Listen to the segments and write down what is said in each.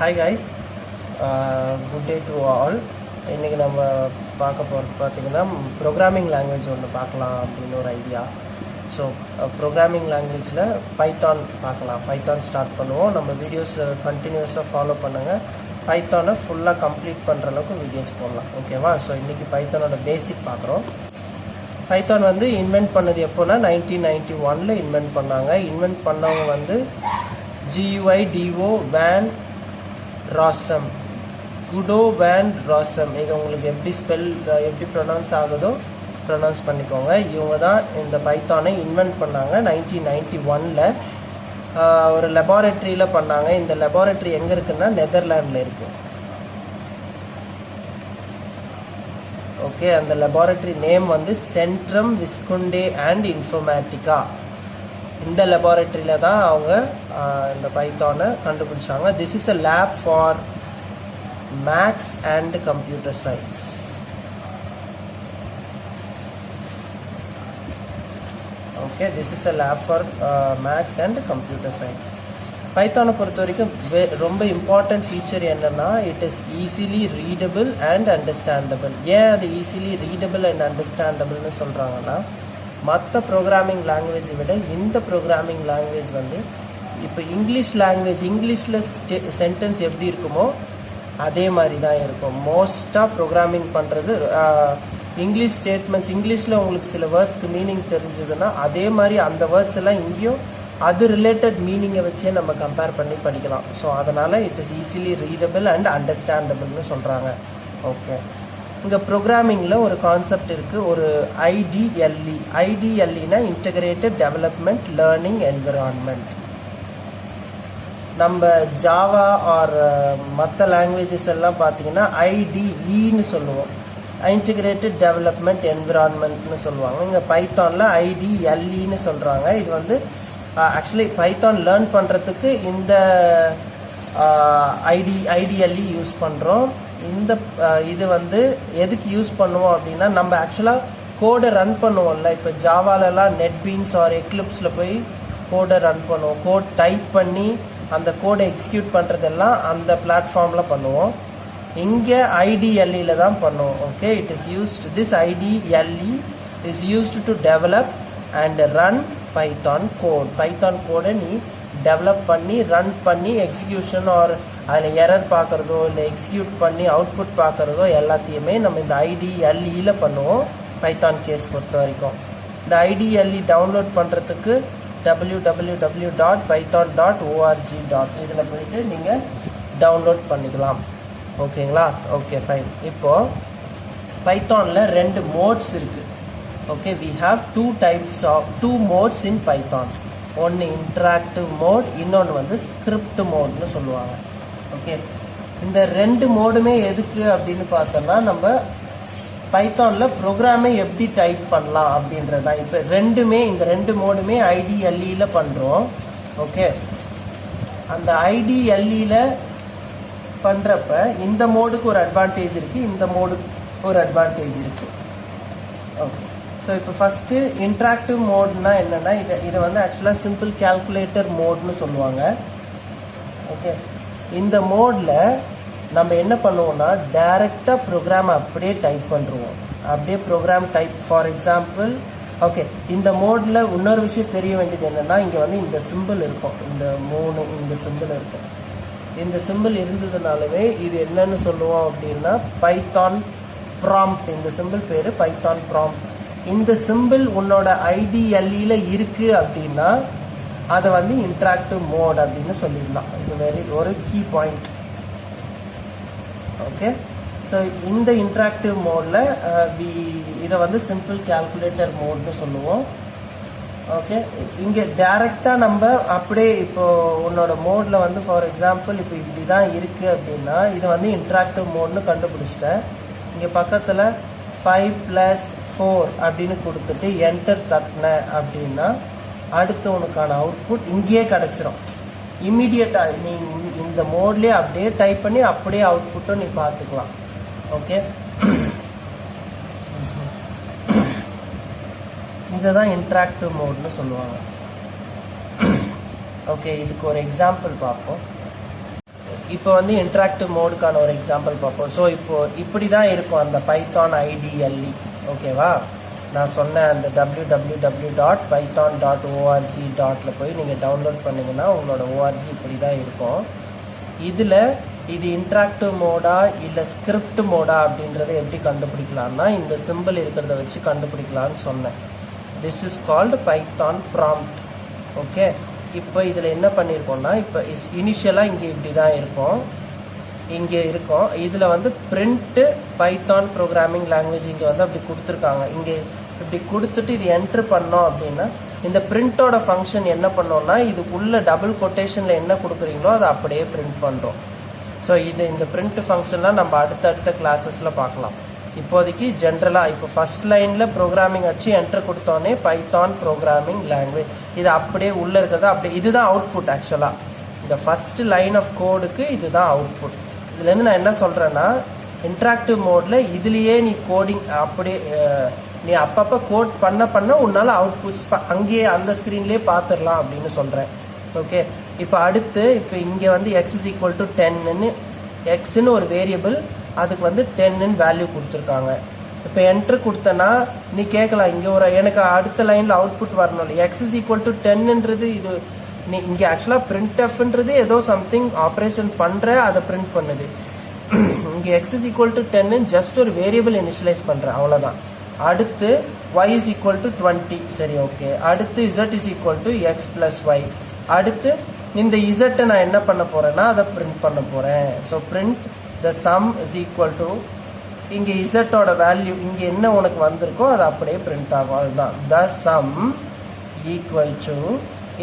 Hi guys, good day to all. இன்றைக்கி நம்ம பார்க்க போகிறது பார்த்திங்கன்னா ப்ரோக்ராமிங் லாங்குவேஜ் ஒன்று பார்க்கலாம் அப்படின்னு ஒரு ஐடியா. ஸோ ப்ரோக்ராமிங் லாங்குவேஜில் பைத்தான் பார்க்கலாம். பைத்தான் ஸ்டார்ட் பண்ணுவோம். நம்ம வீடியோஸ் கண்டினியூஸாக ஃபாலோ பண்ணுங்கள். பைத்தானை ஃபுல்லாக கம்ப்ளீட் பண்ணுற அளவுக்கு வீடியோஸ் போடலாம், ஓகேவா? ஸோ இன்றைக்கி பைத்தானோட பேசிக் பார்க்குறோம். பைத்தான் வந்து இன்வென்ட் பண்ணது எப்போனா 1991 இன்வென்ட் பண்ணாங்க. இன்வென்ட் பண்ணவங்க வந்து GUIDO வேன் ராசம், குடோ வேன் ராசம். இது உங்களுக்கு எப்படி ப்ரொனவுன்ஸ் ஆகுதோ ப்ரொனவுன்ஸ் பண்ணிக்கோங்க. இவங்க தான் இந்த பைத்தானை இன்வென்ட் பண்ணாங்க 1991. ஒரு லெபார்ட்டரியில் பண்ணாங்க. இந்த லெபார்ட்டரி எங்கே இருக்குன்னா நெதர்லாண்டில் இருக்குது. ஓகே, அந்த லெபார்ட்டரி நேம் வந்து சென்ட்ரம் விஸ்குண்டே அண்ட் இன்ஃபர்மேட்டிக்கா. இந்த லெபார்ட்டரியில் தான் அவங்க இந்த பைத்தானை கண்டுபிடிச்சாங்க. This is a lab for maths and computer science. Okay, this is a lab for maths and computer science. பைத்தானை பொறுத்த வரைக்கும் ரொம்ப இம்பார்ட்டன்ட் ஃபீச்சர் என்னன்னா, it is easily readable and understandable. ஏன் அது ஈஸிலி ரீடபிள் அண்ட் அண்டர்ஸ்டாண்டபிள்னு சொல்கிறாங்கன்னா, மற்ற ப்ரோக்ராமிங் லாங்குவேஜை விட இந்த ப்ரோக்ராமிங் லாங்குவேஜ் வந்து இப்போ இங்கிலீஷ் லாங்குவேஜ், இங்கிலீஷில் சென்டென்ஸ் எப்படி இருக்குமோ அதே மாதிரி தான் இருக்கும். மோஸ்ட்டாக ப்ரோக்ராமிங் பண்ணுறது இங்கிலீஷ் ஸ்டேட்மெண்ட்ஸ், இங்கிலீஷில் உங்களுக்கு சில வேர்ட்ஸ்க்கு மீனிங் தெரிஞ்சதுன்னா அதே மாதிரி அந்த வேர்ட்ஸ் எல்லாம் இங்கேயும் அது ரிலேட்டட் மீனிங்கை வச்சே நம்ம கம்பேர் பண்ணி படிக்கலாம். ஸோ அதனால் இட் இஸ் ஈஸிலி ரீடபிள் அண்ட் அண்டர்ஸ்டாண்டபிள்னு சொல்கிறாங்க. ஓகே, இங்கே ப்ரோக்ராமிங்கில் ஒரு கான்செப்ட் இருக்குது, ஒரு IDLE. IDLEனா இன்டகிரேட்டட் டெவலப்மெண்ட் லேர்னிங் என்விரான்மெண்ட். நம்ம ஜாவா ஆர் மற்ற லாங்குவேஜஸ் எல்லாம் பார்த்தீங்கன்னா IDEன்னு சொல்லுவோம், இன்டிகிரேட்டட் டெவலப்மெண்ட் என்விரான்மெண்ட்னு சொல்லுவாங்க. இங்கே பைத்தானில் IDLEன்னு சொல்கிறாங்க. இது வந்து ஆக்சுவலி பைத்தான் லேர்ன் பண்ணுறதுக்கு இந்த IDLE யூஸ் பண்ணுறோம். இந்த இது வந்து எதுக்கு யூஸ் பண்ணுவோம் அப்படின்னா, நம்ம ஆக்சுவலாக கோடை ரன் பண்ணுவோம்ல. இப்போ ஜாவாலெலாம் நெட்பீன்ஸ் ஆர் எக்லிப்ஸில் போய் கோடை ரன் பண்ணுவோம். கோட் டைப் பண்ணி அந்த கோடை எக்ஸிக்யூட் பண்ணுறதெல்லாம் அந்த பிளாட்ஃபார்மில் பண்ணுவோம். இங்கே IDLEல தான் பண்ணுவோம். Okay, it is used, this IDLE is used to develop and run Python code. Python கோடை நீ டெவலப் பண்ணி ரன் பண்ணி எக்ஸிக்யூஷன் ஆர் அதில் எரர் பார்க்குறதோ இல்லை எக்ஸிக்யூட் பண்ணி அவுட்புட் பார்க்குறதோ எல்லாத்தையுமே நம்ம இந்த IDLEல பண்ணுவோம். பைத்தான் கேஸ் பொறுத்த வரைக்கும் இந்த IDLE டவுன்லோட் பண்ணுறதுக்கு www.python.org. இதில் போயிட்டு நீங்கள் டவுன்லோட் பண்ணிக்கலாம். ஓகேங்களா? Okay, fine. இப்போது பைத்தானில் 2 மோட்ஸ் இருக்குது. Okay, we have two modes in Python. ஒன்று இன்டராக்டிவ் மோட், இன்னொன்று வந்து ஸ்கிரிப்ட் மோட்னு சொல்லுவாங்க. ஓகே, இந்த 2 மோடுமே எதுக்கு அப்படின்னு பார்த்தோம்னா, நம்ம பைத்தானில் ப்ரோக்ராமை எப்படி டைப் பண்ணலாம் அப்படின்றது தான். இப்போ இந்த 2 மோடுமே IDLEல பண்ணுறோம். ஓகே, அந்த IDLEல பண்ணுறப்ப இந்த மோடுக்கு ஒரு அட்வான்டேஜ் இருக்குது, இந்த மோடுக்கு ஒரு அட்வான்டேஜ் இருக்குது. ஓகே, ஸோ இப்போ ஃபஸ்ட்டு இன்ட்ராக்டிவ் மோட்னா என்னென்னா, இதை வந்து ஆக்சுவலாக சிம்பிள் கேல்குலேட்டர் மோட்னு சொல்லுவாங்க. ஓகே, இந்த மோடில் நம்ம என்ன பண்ணுவோம்னா, டைரெக்டாக ப்ரோக்ராம் அப்படியே டைப் பண்ணுறோம். அப்படியே program type. For example, okay, இந்த மோடில் இன்னொரு விஷயம் தெரிய வேண்டியது என்னென்னா, இங்கே வந்து இந்த சிம்பிள் இருக்கும், இந்த சிம்பிள் இருக்கும். இந்த சிம்பிள் இருந்ததுனாலவே இது என்னன்னு சொல்லுவோம் அப்படின்னா பைத்தான் ப்ராம்ப்ட். இந்த சிம்பிள் பேர் பைத்தான் ப்ராம்ப்ட். இந்த சிம்பிள் உன்னோட IDLEல இருக்குது அப்படின்னா அதை வந்து இன்ட்ராக்டிவ் மோட் அப்படின்னு சொல்லிடலாம். இது ஒரு கீ பாயிண்ட். ஓகே, ஸோ இந்த இன்ட்ராக்டிவ் மோடில் இதை வந்து சிம்பிள் கேல்குலேட்டர் மோட்னு சொல்லுவோம். ஓகே, இங்கே டைரெக்டாக நம்ம அப்படியே இப்போது உன்னோட மோடில் வந்து ஃபார் எக்ஸாம்பிள் இப்போ இப்படி தான் இருக்குது அப்படின்னா இது வந்து இன்ட்ராக்டிவ் மோட்னு கண்டுபிடிச்சிட்டேன். இங்கே பக்கத்தில் 5 + 4 அப்படின்னு கொடுத்துட்டு என்டர் தட்டின அப்படின்னா அடுத்து உனக்கான அவுட்புட் இங்கேயே கிடச்சிரும். இம்மிடியட்டாக நீ இந்த மோட்லேயே அப்படியே டைப் பண்ணி அப்படியே அவுட்புட்டும் நீ பார்த்துக்கலாம். ஓகே, இதை தான் இன்ட்ராக்டிவ் மோட்னு சொல்லுவாங்க. ஓகே, இதுக்கு ஒரு எக்ஸாம்பிள் பார்ப்போம். இப்போ வந்து இன்டராக்டிவ் மோடுக்கான ஒரு எக்ஸாம்பிள் பார்ப்போம். ஸோ இப்போ இப்படி தான் இருக்கும் அந்த பைத்தான் ஐடிஎல்இ. ஓகேவா, நான் சொன்ன அந்த www.python.org போய் நீங்கள் டவுன்லோட் பண்ணிங்கன்னா உங்களோட ஓஆர்ஜி இப்படி தான் இருக்கும். இதில் இது இன்டராக்டிவ் மோடா இல்லை ஸ்கிரிப்ட் மோடா அப்படின்றத எப்படி கண்டுபிடிக்கலாம்னா இந்த சிம்பிள் இருக்கிறத வச்சு கண்டுபிடிக்கலான்னு சொன்னேன். This is called Python prompt. Okay, இப்போ இதில் என்ன பண்ணியிருக்கோம்னா இப்போ இனிஷியலாக இங்கே இப்படி தான் இருக்கும், இங்கே இருக்கும். இதில் வந்து பிரிண்ட்டு பைத்தான் ப்ரோக்ராமிங் லாங்குவேஜ் இங்கே வந்து அப்படி கொடுத்துருக்காங்க. இங்கே இப்படி கொடுத்துட்டு இது என்ட்ரு பண்ணோம் அப்படின்னா இந்த பிரிண்டோட ஃபங்க்ஷன் என்ன பண்ணோம்னா இது உள்ள டபுள் கொட்டேஷனில் என்ன கொடுக்குறீங்களோ அதை அப்படியே பிரிண்ட் பண்ணுறோம். ஸோ இந்த பிரிண்ட் ஃபங்க்ஷன்லாம் நம்ம அடுத்தடுத்த கிளாஸஸில் பார்க்கலாம். இப்போதைக்கு ஜென்ரலாக இப்போ ஃபர்ஸ்ட் லைனில் ப்ரோக்ராமிங் வச்சு என்ட்ரு கொடுத்தோன்னே பைத்தான் ப்ரோக்ராமிங் லாங்குவேஜ் இது அப்படியே உள்ளே இருக்கிறது அப்படியே இதுதான் அவுட்புட். ஆக்சுவலாக இந்த ஃபர்ஸ்ட் லைன் ஆஃப் கோடுக்கு இதுதான் அவுட்புட். இதுலேருந்து நான் என்ன சொல்கிறேன்னா இன்ட்ராக்டிவ் மோடில் இதுலேயே நீ கோடிங் அப்படியே நீ அப்பப்போ கோட் பண்ண உன்னால் அவுட்புட்ஸ் அங்கேயே அந்த ஸ்க்ரீன்லேயே பார்த்துடலாம் அப்படின்னு சொல்கிறேன். ஓகே, இப்போ அடுத்து இப்போ இங்கே வந்து x is equal to 10ன்னு எக்ஸ்ன்னு ஒரு வேரியபிள் அதுக்கு வந்து 10ன்னு வேல்யூ கொடுத்துருக்காங்க. இப்போ என்ட்ரு கொடுத்தனா நீ கேட்கலாம் இங்கே ஒரு எனக்கு அடுத்த லைனில் அவுட்புட் வரணும் இல்லை. x is equal to 10ன்றது இது நீ இங்கே ஆக்சுவலாக printfன்றது ஏதோ சம்திங் ஆப்ரேஷன் பண்ணுற அதை பிரிண்ட் பண்ணுது. இங்கே x is equal to 10ன்னு ஜஸ்ட் ஒரு வேரியபிள் இனிஷியலைஸ் பண்ணுறேன், அவ்வளோதான். அடுத்து y is equal to 20. சரி, ஓகே. அடுத்து z is equal to x plus y. அடுத்து இந்த z நான் என்ன பண்ண போறேன்னா அதை பிரிண்ட் பண்ண போறேன். So print the some is equal to இங்கே இசட்டோட வேல்யூ இங்கே என்ன உனக்கு வந்திருக்கோ அது அப்படியே பிரிண்ட் ஆகும். அதுதான் த சம் ஈக்குவல் டு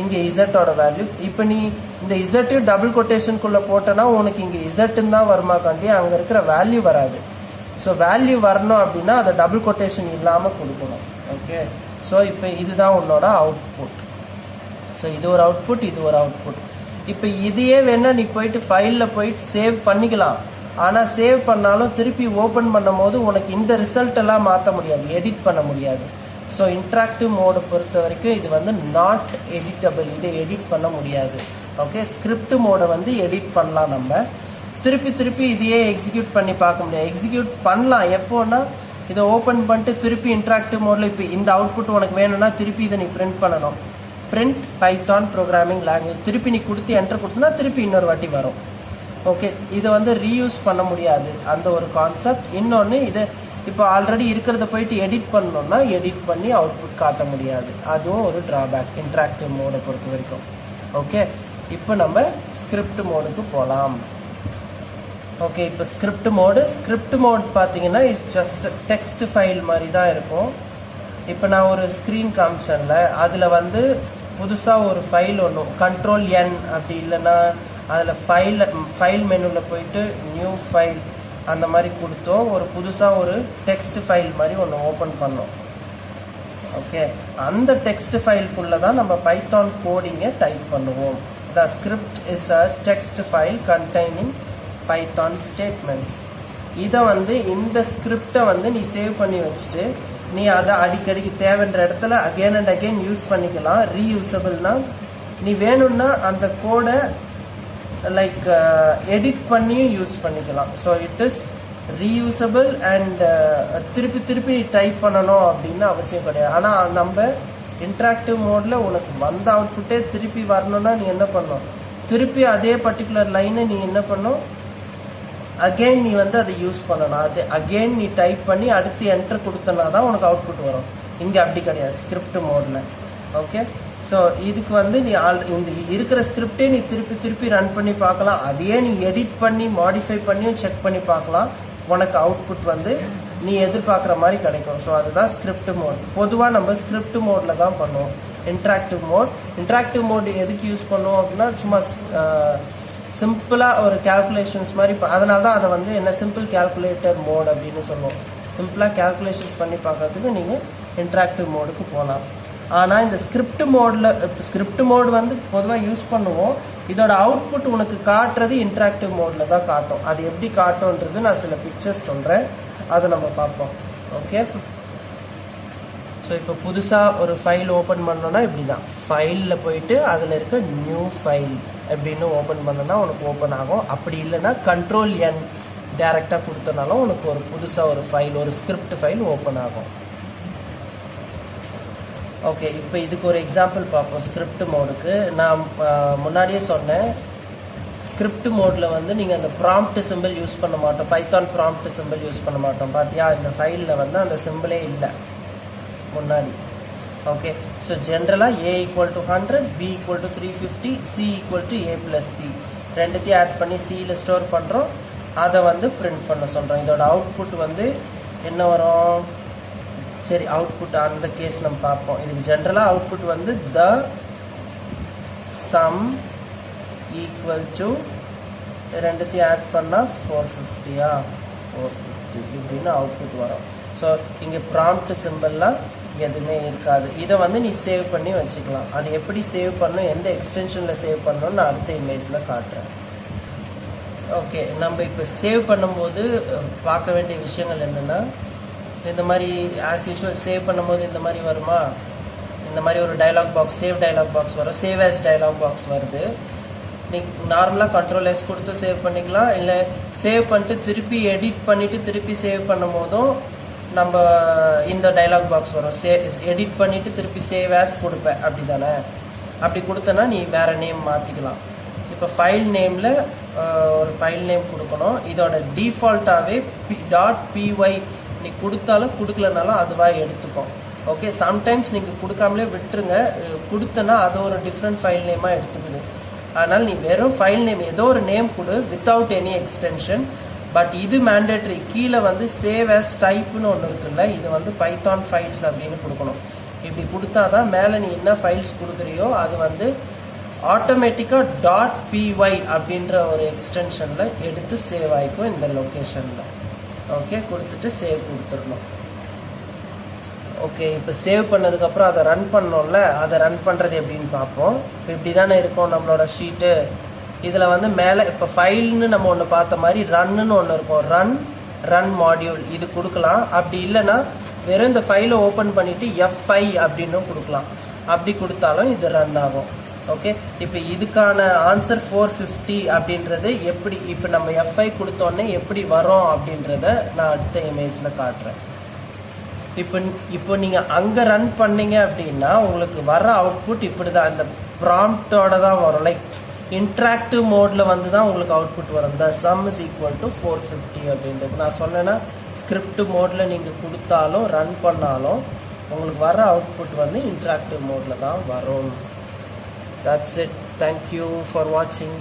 இங்கே இசட்டோட வேல்யூ. இப்போ நீ இந்த இசட்டையும் டபுள் கொட்டேஷனுக்குள்ளே போட்டோன்னா உனக்கு இங்கே இசட்டுன்னு தான் வருமா காண்டி அங்கே இருக்கிற வேல்யூ வராது. ஸோ வேல்யூ வரணும் அப்படின்னா அதை டபுள் கொட்டேஷன் இல்லாமல் கொடுக்கணும். ஓகே, ஸோ இப்போ இதுதான் உன்னோட அவுட்புட். ஸோ இது ஒரு அவுட்புட், இது ஒரு அவுட்புட். இப்போ இதையே வேணா நீ போயிட்டு ஃபைலில் போயிட்டு சேவ் பண்ணிக்கலாம். ஆனால் சேவ் பண்ணாலும் திருப்பி ஓப்பன் பண்ணும் போது உனக்கு இந்த ரிசல்ட் எல்லாம் மாற்ற முடியாது, எடிட் பண்ண முடியாது. ஸோ இன்ட்ராக்டிவ் மோடை பொறுத்த வரைக்கும் இது வந்து நாட் எடிட்டபிள், இதை எடிட் பண்ண முடியாது. ஓகே, ஸ்கிரிப்ட் மோடை வந்து எடிட் பண்ணலாம், நம்ம திருப்பி இதையே எக்ஸிக்யூட் பண்ணி பார்க்க முடியாது. எக்ஸிக்யூட் பண்ணலாம் எப்போன்னா இதை ஓப்பன் பண்ணிட்டு திருப்பி இன்ட்ராக்டிவ் மோடில் இப்போ இந்த அவுட்புட் உனக்கு வேணும்னா திருப்பி இதை நீ பிரிண்ட் பண்ணணும். பிரிண்ட் பைத்தான் ப்ரோக்ராமிங் லாங்குவேஜ் திருப்பி நீ கொடுத்து என்டர் கொடுத்தனா திருப்பி இன்னொரு வாட்டி வரும். ஓகே, இதை வந்து ரீயூஸ் பண்ண முடியாது, அந்த ஒரு கான்செப்ட். இன்னொன்று இதை இப்போ ஆல்ரெடி இருக்கிறத போயிட்டு எடிட் பண்ணணும்னா எடிட் பண்ணி அவுட்புட் காட்ட முடியாது, அதுவும் ஒரு ட்ராபேக் இன்ட்ராக்டிவ் மோடை பொறுத்த வரைக்கும். ஓகே, இப்போ நம்ம ஸ்கிரிப்ட் மோடுக்கு போகலாம். ஓகே, இப்போ ஸ்கிரிப்ட் மோட் பார்த்தீங்கன்னா இட்ஸ் ஜஸ்ட் டெக்ஸ்ட் ஃபைல் மாதிரி தான் இருக்கும். இப்போ நான் ஒரு ஸ்க்ரீன் காமிச்சேன்ல, அதில் வந்து புதுசாக ஒரு ஃபைல் ஒன்று Ctrl+N அப்படி இல்லைன்னா அதில் ஃபைல் மெனுவில் போயிட்டு நியூ ஃபைல் அந்த மாதிரி கொடுத்தோம், ஒரு புதுசாக ஒரு டெக்ஸ்ட் ஃபைல் மாதிரி ஒன்று ஓப்பன் பண்ணோம். ஓகே, அந்த டெக்ஸ்ட் ஃபைலுக்குள்ளே தான் நம்ம பைத்தான் கோடிங்கை டைப் பண்ணுவோம். The script is a text file containing Python statements. இதை வந்து இந்த ஸ்கிரிப்டை வந்து நீ சேவ் பண்ணி வச்சுட்டு நீ அதை அடிக்கடிக்கு தேவைன்ற இடத்துல அகெயின் அண்ட் அகெயின் யூஸ் பண்ணிக்கலாம். ரீயூசபிள்னா நீ வேணும்னா அந்த கோடை லைக் எடிட் பண்ணியும் யூஸ் பண்ணிக்கலாம். So it is reusable and திருப்பி டைப் பண்ணணும் அப்படின்னு அவசியம் கிடையாது. ஆனால் நம்ம இன்ட்ராக்டிவ் மோடில் உனக்கு வந்த அவுட்புட்டே திருப்பி வரணும்னா நீ என்ன பண்ணணும், திருப்பி அதே பர்டிகுலர் லைனை நீ என்ன பண்ணும் அகெயின் நீ வந்து அதை யூஸ் பண்ணணும். அது அகெயின் நீ டைப் பண்ணி அடுத்து என்டர் கொடுத்தனா தான் உனக்கு அவுட்புட் வரும். இங்கே அப்படி கிடையாது ஸ்கிரிப்ட் மோடில். ஓகே, ஸோ இதுக்கு வந்து நீ இந்த இருக்கிற ஸ்கிரிப்டே நீ திருப்பி ரன் பண்ணி பார்க்கலாம். அதையே நீ எடிட் பண்ணி மாடிஃபை பண்ணியும் செக் பண்ணி பார்க்கலாம். உனக்கு அவுட்புட் வந்து நீ எதிர்பார்க்குற மாதிரி கிடைக்கும். ஸோ அதுதான் ஸ்கிரிப்ட் மோட். பொதுவாக நம்ம ஸ்கிரிப்ட் மோடில் தான் பண்ணுவோம். இன்ட்ராக்டிவ் மோட் எதுக்கு யூஸ் பண்ணுவோம் அப்படின்னா சும்மா சிம்பிளாக ஒரு கேல்குலேஷன்ஸ் மாதிரி, அதனால தான் அதை வந்து என்ன சிம்பிள் கேல்குலேட்டர் மோட் அப்படின்னு சொல்லுவோம். சிம்பிளாக கேல்குலேஷன்ஸ் பண்ணி பார்க்கறதுக்கு நீங்கள் இன்ட்ராக்டிவ் மோடுக்கு போகலாம். ஆனால் இந்த ஸ்கிரிப்ட் மோடு வந்து பொதுவாக யூஸ் பண்ணுவோம். இதோட அவுட்புட் உனக்கு காட்டுறது இன்ட்ராக்டிவ் மோடில் தான் காட்டும். அது எப்படி காட்டும்ன்றது நான் சில பிக்சர்ஸ் சொல்கிறேன், அதை நம்ம பார்ப்போம். ஓகே, ஸோ இப்போ புதுசாக ஒரு ஃபைல் ஓப்பன் பண்ணோன்னா இப்படி தான், ஃபைலில் போயிட்டு அதில் இருக்க நியூ ஃபைல் அப்படின்னு ஓப்பன் பண்ணோன்னா உனக்கு ஓப்பன் ஆகும். அப்படி இல்லைன்னா Ctrl+N டேரெக்டாக கொடுத்தனாலும் உனக்கு ஒரு புதுசாக ஒரு ஃபைல், ஒரு ஸ்கிரிப்ட் ஃபைல் ஓப்பன் ஆகும். ஓகே, இப்போ இதுக்கு ஒரு எக்ஸாம்பிள் பார்ப்போம். ஸ்கிரிப்ட் மோடுக்கு நான் முன்னாடியே சொன்னேன், ஸ்கிரிப்ட் மோடில் வந்து நீங்கள் அந்த ப்ராம்ப்ட் சிம்பிள் யூஸ் பண்ண மாட்டோம், பைத்தான் ப்ராம்ப்ட் சிம்பிள் யூஸ் பண்ண மாட்டோம். பார்த்தியா, இந்த ஃபைலில் வந்து அந்த சிம்பிளே இல்லை முன்னாடி. ஓகே, ஸோ ஜென்ரலாக A = 100, B = 350, C = A+B ரெண்டுத்தையும் ஆட் பண்ணி சியில் ஸ்டோர் பண்ணுறோம். அதை வந்து பிரிண்ட் பண்ண சொல்கிறோம். இதோட அவுட்புட் வந்து என்ன வரும்? சரி, அவுட்புட் அந்த கேஸ் நம்ம பார்ப்போம். இதுக்கு ஜென்ரலாக அவுட்புட் வந்து த சம் ஈக்குவல் டு ரெண்டுத்தையும் ஆட் பண்ணால் 450 450 இப்படின்னு அவுட்புட் வரும். ஸோ இங்கே ப்ராம்ப்ட் சிம்பிள்லாம் எதுவுமே இருக்காது. இதை வந்து நீ சேவ் பண்ணி வச்சுக்கலாம். அது எப்படி சேவ் பண்ணணும், எந்த எக்ஸ்டென்ஷனில் சேவ் பண்ணணும்னு நான் அடுத்த இமேஜில் காட்டுறேன். ஓகே, நம்ம இப்போ சேவ் பண்ணும்போது பார்க்க வேண்டிய விஷயங்கள் என்னென்னா, இந்த மாதிரி ஆஸ் யூஷுவல் சேவ் பண்ணும்போது இந்த மாதிரி வருமா, இந்த மாதிரி ஒரு dialogue box, save dialogue box வரும், சேவ் ஆஸ் டைலாக் பாக்ஸ் வருது. நீ நார்மலாக Ctrl+S கொடுத்து சேவ் பண்ணிக்கலாம், இல்லை சேவ் பண்ணிட்டு திருப்பி எடிட் பண்ணிவிட்டு திருப்பி சேவ் பண்ணும் போதும் நம்ம இந்த டைலாக் பாக்ஸ் வரும். எடிட் பண்ணிவிட்டு திருப்பி சேவ் ஆஸ் கொடுப்பேன், அப்படி தானே? அப்படி கொடுத்தனா நீ வேறு நேம் மாற்றிக்கலாம். இப்போ ஃபைல் நேமில் ஒரு ஃபைல் நேம் கொடுக்கணும். இதோட டிஃபால்ட்டாகவே .py நீ கொடுத்தாலும் கொடுக்கலனாலும் அதுவாக எடுத்துக்கும். ஓகே, சம்டைம்ஸ் நீங்கள் கொடுக்காமலே விட்டுருங்க, கொடுத்தனா அது ஒரு டிஃப்ரெண்ட் ஃபைல் நேமாக எடுத்துக்குது. அதனால் நீ வெறும் ஃபைல் நேம் ஏதோ ஒரு நேம் கொடு வித்தவுட் எனி எக்ஸ்டென்ஷன். பட் இது மேண்டேட்ரி. கீழே வந்து சேவ் ஆஸ் டைப்னு ஒன்று இருக்குல்ல, இது வந்து பைத்தான் ஃபைல்ஸ் அப்படின்னு கொடுக்கணும். இப்படி கொடுத்தா தான் மேலே நீ என்ன ஃபைல்ஸ் கொடுக்குறியோ அது வந்து ஆட்டோமேட்டிக்காக .py அப்படின்ற ஒரு எக்ஸ்டென்ஷனில் எடுத்து சேவ் ஆகிக்கும் இந்த லொக்கேஷனில். ஓகே, கொடுத்துட்டு சேவ் கொடுத்துடணும். ஓகே, இப்போ சேவ் பண்ணதுக்கப்புறம் அதை ரன் பண்ணோம்ல, அதை ரன் பண்ணுறது எப்படின்னு பார்ப்போம். இப்போ இப்படி தானே இருக்கும் நம்மளோட ஷீட்டு. இதில் வந்து மேலே இப்போ ஃபைல்னு நம்ம ஒன்று பார்த்த மாதிரி ரன்னு ஒன்று இருக்கும், ரன் மாடியூல், இது கொடுக்கலாம். அப்படி இல்லைன்னா வெறும் இந்த ஃபைலை ஓப்பன் பண்ணிவிட்டு F5 அப்படின்னும் கொடுக்கலாம். அப்படி கொடுத்தாலும் இது ரன் ஆகும். ஓகே, இப்போ இதுக்கான ஆன்சர் 450 அப்படின்றது எப்படி, இப்போ நம்ம F5 கொடுத்தோன்னே எப்படி வரும் அப்படின்றத நான் அடுத்த இமேஜில் காட்டுறேன். இப்போ நீங்கள் அங்கே ரன் பண்ணீங்க அப்படின்னா உங்களுக்கு வர அவுட்புட் இப்படி தான், இந்த ப்ராம்ப்டோட தான் வரும். லைக் இன்ட்ராக்டிவ் மோடில் வந்து தான் உங்களுக்கு அவுட்புட் வரும். த சம் இஸ் ஈக்குவல் டு 450 அப்படின்றது நான் சொன்னேன்னா, ஸ்கிரிப்ட் மோடில் நீங்கள் கொடுத்தாலும் ரன் பண்ணாலும் உங்களுக்கு வர அவுட்புட் வந்து இன்ட்ராக்டிவ் மோடில் தான் வரும். That's it. Thank you for watching.